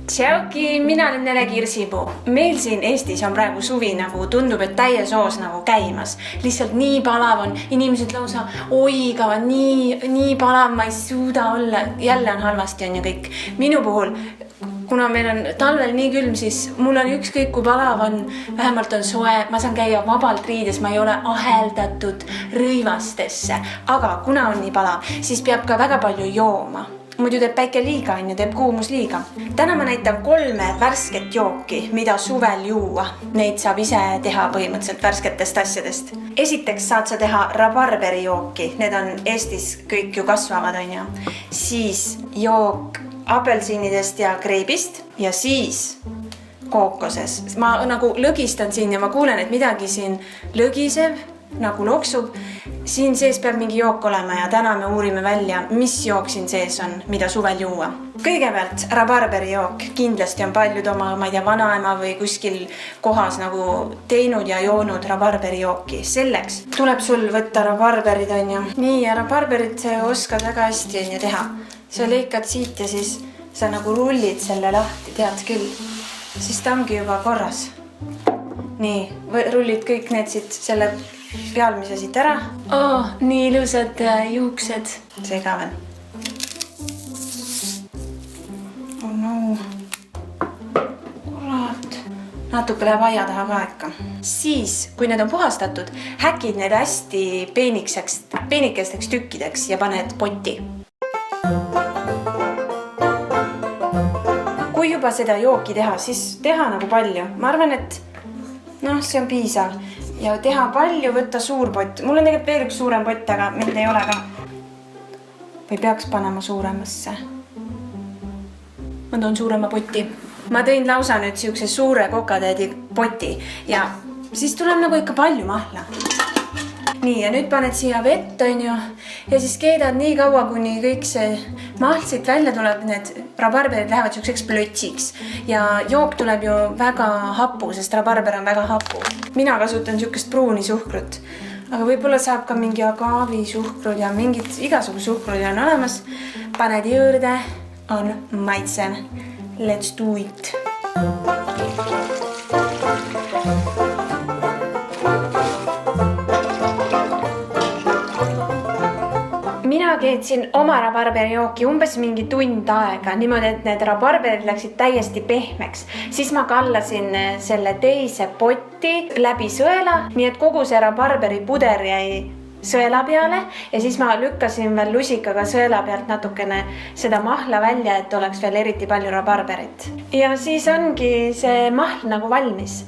Tšauki, mina olen Nele Kirsipuu. Meil siin Eestis on praegu suvi nagu tundub, et täies hoos nagu käimas. Lihtsalt nii palav on, inimesed lausa oigavad, nii palav, ma ei suuda olla. Jälle on halvasti on ja kõik. Minu puhul, kuna meil on talvel nii külm, siis mul on ükskõik kui palav on, vähemalt on soe, ma saan käia vabalt riides, ma ei ole aheldatud rõivastesse. Aga kuna on nii palav, siis peab ka väga palju jooma. Muidu teeb päike liiga ja teeb kuumus liiga. Täna ma näitan 3 värsket jooki, mida suvel juua. Neid saab ise teha põhimõtteliselt värsketest asjadest. Esiteks saad sa teha rabarberi jooki. Need on Eestis kõik ju kasvavad, on ju. Siis jook apelsinidest ja kreibist ja siis kookoses. Ma nagu lõgistan siin ja ma kuulen, et midagi siin lõgisev, nagu loksub. Siin sees peab mingi jook olema ja täna me uurime välja, mis jook siin sees on, mida suvel juua. Kõigepealt rabarberi jook. Kindlasti on paljud oma, ma ei tea, vanaema või kuskil kohas nagu teinud ja joonud rabarberi jooki. Selleks tuleb sul võtta rabarberid, on ju. Nii, ja rabarberit sa oskad väga hästi on ju teha. Sa lõikad siit ja siis sa nagu rullid selle lahti, tead küll. Siis ta ongi juba korras. Nii, rullid kõik need siit selle pealmise siit ära. Nii ilusad juuksed. See ka veel. Oh no. Kurat. Natuke läheb aia taha ka ikka. Siis, kui need on puhastatud, häkid need hästi peenikesteks tükkideks ja paned potti. Kui juba seda jooki teha, siis teha nagu palju. Ma arvan, et see on piisav. Ja teha palju, võtta suur pott. Mul on tegelikult veel üks suurem pott, aga mind ei ole ka. Või peaks panema suuremasse. Ma toon suurema potti. Ma tõin lausa nüüd siukse suure kokatäedi poti ja siis tuleb nagu ikka palju mahla. Nii, ja nüüd paned siia vett, on ju, ja siis keedad nii kaua, kuni kõik see mahl siit välja tuleb, need rabarberid lähevad siukseks plötsiks. Ja jook tuleb ju väga hapu, sest rabarber on väga hapu. Mina kasutan siukest pruuni suhkrut, aga võib-olla saab ka mingi agaavi suhkrud ja mingid igasugu suhkrud on olemas. Paned juurde, on maitsev. Let's do it! Mina keetsin oma rabarberi jooki umbes mingi tund aega, niimoodi, et need rabarberid läksid täiesti pehmeks. Siis ma kallasin selle teise potti läbi sõela, nii et kogu see rabarberi puder jäi sõela peale ja siis ma lükkasin veel lusikaga sõela pealt natukene seda mahla välja, et oleks veel eriti palju rabarberit. Ja siis ongi see mahl nagu valmis.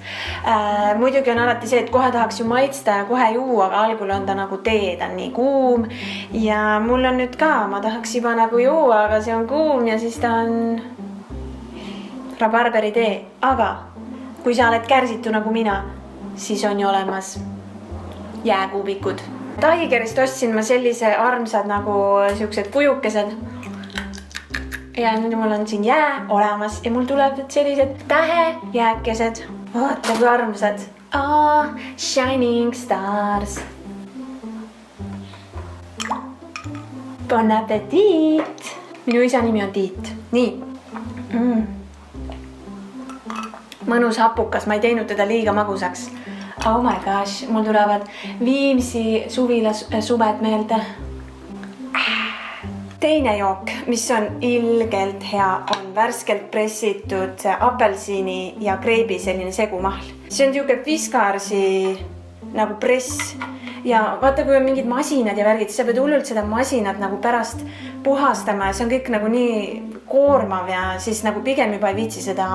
Muidugi on alati see, et kohe tahaks ju maitsta ja kohe juua, aga algul on ta nagu tee, ta on nii kuum. Ja mul on nüüd ka, ma tahaks juba nagu juua, aga see on kuum ja siis ta on rabarberi tee. Aga kui sa oled kärsitu nagu mina, siis on ju olemas jääkuubikud. Tigerist ostsin ma sellise armsad nagu siuksed kujukesed. Ja nüüd mul on siin jää olemas ja mul tuleb sellised tähejääkesed. Vaata kui armsad. Shining stars. Bon appetit! Minu isa nimi on Tiit. Nii. Mõnus hapukas, ma ei teinud teda liiga magusaks. Oh my gosh, mul tulevad Viimsi suved meelde. Teine jook, mis on ilgelt hea, on värskelt pressitud apelsini ja kreibi selline segumahl. See on siuke Fiskarsi nagu press. Ja vaata, kui on mingid masinad ja värgid, sa pead hullult seda masinat nagu pärast puhastama ja see on kõik nagu nii koormav ja siis nagu pigem juba ei viitsi seda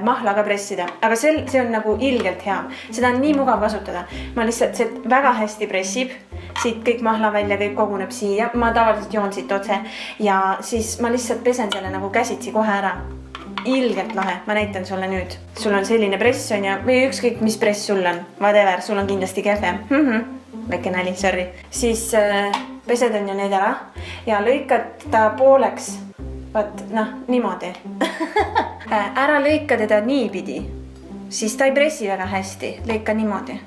mahla ka pressida. Aga see on nagu ilgelt hea. Seda on nii mugav kasutada. Ma lihtsalt see väga hästi pressib. Siit kõik mahla välja, kõik koguneb siia. Ma tavaliselt joon siit otse ja siis ma lihtsalt pesen selle nagu käsitsi kohe ära. Ilgelt lahe, ma näitan sulle nüüd. Sul on selline press on ja või ükskõik mis press sul on. Whatever, sul on kindlasti kehvem. Väike nali, sorry. Siis pesed on ju need ära ja lõikad ta pooleks. Vaat, niimoodi. Ära lõika teda niipidi. Siis ta ei pressi väga hästi. Lõika niimoodi.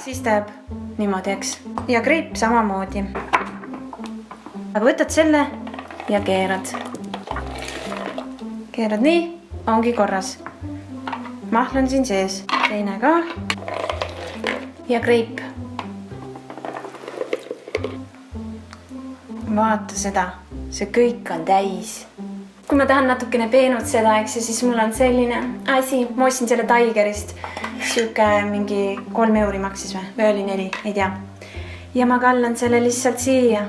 Siis ta jääb niimoodi, eks. Ja kreip samamoodi. Aga võtad selle ja keerad. keerad nii, ongi korras. Mahl on siin sees, teine ka. Ja kreip. Vaata seda, see kõik on täis. Kui ma tahan natukene peenut seda, eks, siis mul on selline asi. Ma ostsin selle Tigerist. Siuke mingi 3 euri maksis või oli 4, ei tea. Ja ma kallan selle lihtsalt siia.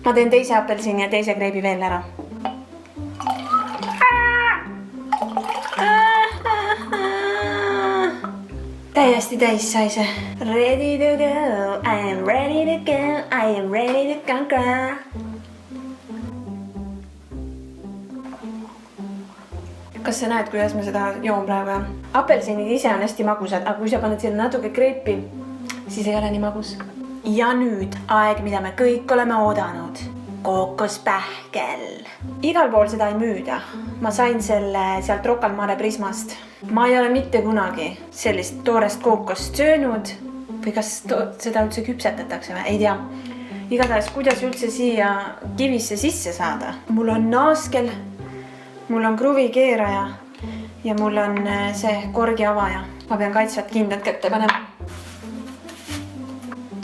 Ma teen teise apelsini ja teise kreibi veel ära. Täiesti täis sai see. Ready to go, I am ready to go, I am ready to conquer. Kas sa näed, kuidas ma seda joon praegu? Apelsinid ise on hästi magusad, aga kui sa paned selle natuke kreipi, siis ei ole nii magus. Ja nüüd aeg, mida me kõik oleme oodanud. Kookospähkel. Igal pool seda ei müüda. Ma sain selle sealt Rocca al Mare Prismast. Ma ei ole mitte kunagi sellist toorest kookost söönud. Või kas seda üldse küpsetatakse või? Ei tea. Igatahes, kuidas üldse siia kivisse sisse saada? Mul on naaskel, mul on kruvikeeraja ja mul on see korgi avaja. Ma pean kaitsvat kindlat kätte panema.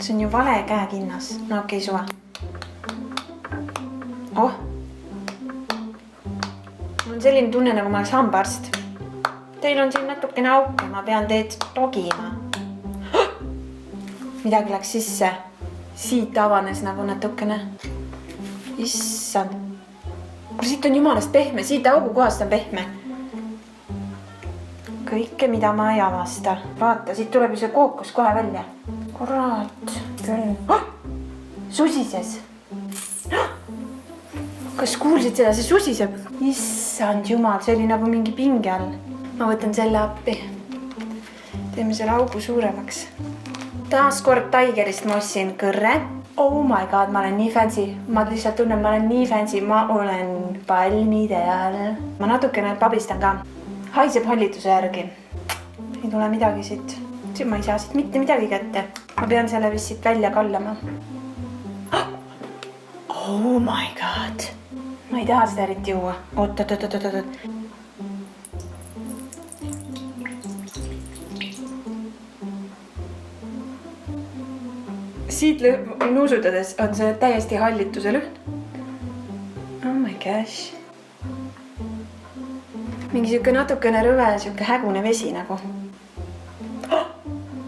See on ju vale käekinnas. No okei, suva. Oh. Mul on selline tunne, nagu ma oleks hambaarst. Teil on siin natukene auke, ma pean teed togima. Midagi läks sisse. Siit avanes nagu natukene. Issand. Siit on jumalast pehme, siit augu kohast on pehme. Kõike, mida ma ei avasta. Vaata, siit tuleb ju see kookos kohe välja. Kurat, küll. Susises. Kas kuulsid seda? See susiseb. Issand jumal, see oli nagu mingi pinge all. Ma võtan selle appi. Teeme selle augu suuremaks. Taas kord Tigerist ma ostsin kõrre. Oh my god, ma olen nii fancy. Ma lihtsalt tunnen, ma olen nii fancy. Ma olen palmide all. Ma natukene pabistan ka. Haiseb hallituse järgi. Ei tule midagi siit. Ma ei saa siit mitte midagi kätte. Ma pean selle vist siit välja kallama. Oh my god. Ma ei taha seda eriti juua. Oot. Siit nuusutades on see täiesti hallituse lõhn. Oh my gosh. Mingi siuke natukene rõve, siuke hägune vesi nagu.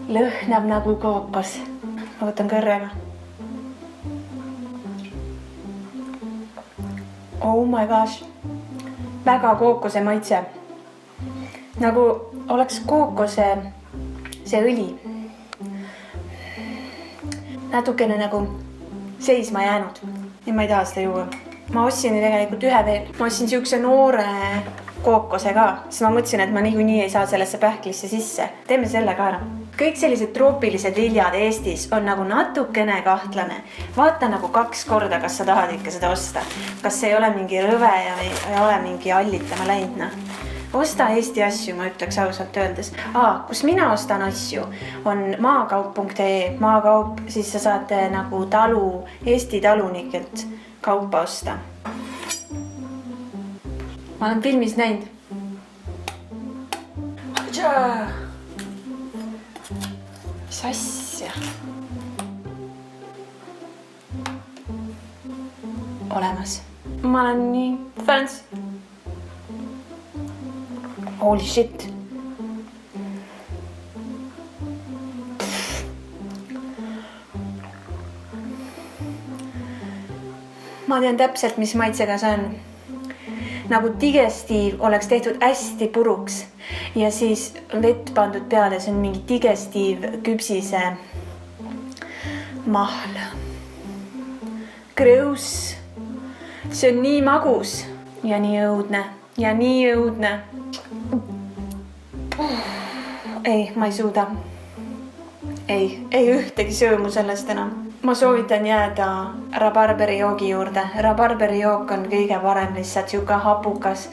Lõhnab nagu kookos. Ma võtan kõrrega. Oh my gosh. Väga kookose maitse. Nagu oleks kookose see õli. Natukene nagu seisma jäänud. Ja ma ei taha seda juua. Ma ostsin tegelikult ühe veel. Ma ostsin siukse noore kookose ka. Siis ma mõtlesin, et ma niikuinii ei saa sellesse pähklisse sisse. Teeme selle ka ära. Kõik sellised troopilised viljad Eestis on nagu natukene kahtlane. Vaata nagu 2 korda, kas sa tahad ikka seda osta. Kas see ei ole mingi rõve ja ei ole mingi allitama läinud. Osta Eesti asju, ma ütleks ausalt öeldes. Kus mina ostan asju, on maakaup.ee. Maakaup, siis sa saad nagu Eesti talunikelt kaupa osta. Ma olen filmis näinud. Mis asja? Olemas. Ma olen nii fans. Holy shit. Ma tean täpselt, mis maitsega see on. Nagu digestiiv oleks tehtud hästi puruks ja siis vett pandud peale, see on mingi digestiiv küpsise mahl. Grõus. See on nii magus ja nii õudne ja nii õudne. Ei, ma ei suuda. Ei ühtegi söömu sellest enam. Ma soovitan jääda rabarberi joogi juurde. Rabarberi jook on kõige parem, lihtsalt siuke hapukas.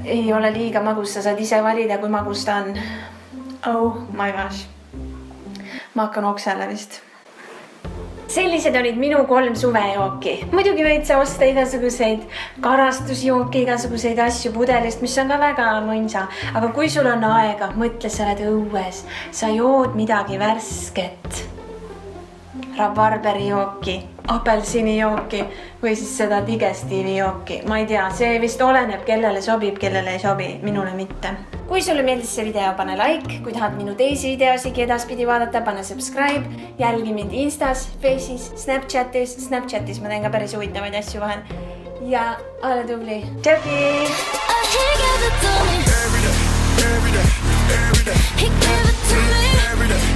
Ei ole liiga magus, sa saad ise valida, kui magus ta on. Oh my gosh. Ma hakkan oksele vist. Sellised olid minu 3 suvejooki. Muidugi võid sa osta igasuguseid karastusjooki, igasuguseid asju pudelist, mis on ka väga mõnsa. Aga kui sul on aega, mõtle, sa oled õues, sa jood midagi värsket. Rabarberi-jooki, apelsinijooki või siis seda digestiivijooki. Ma ei tea, see vist oleneb, kellele sobib, kellele ei sobi, minule mitte. Kui sulle meeldis see video, pane like. Kui tahad minu teisi videosigi edaspidi vaadata, pane subscribe. Jälgi mind Instas, Face'is, Snapchatis. Snapchatis ma teen ka päris huvitavaid asju vahel. Ja ole tubli. Tšauki! Every day, every day, every day. He gave it to me. Every day.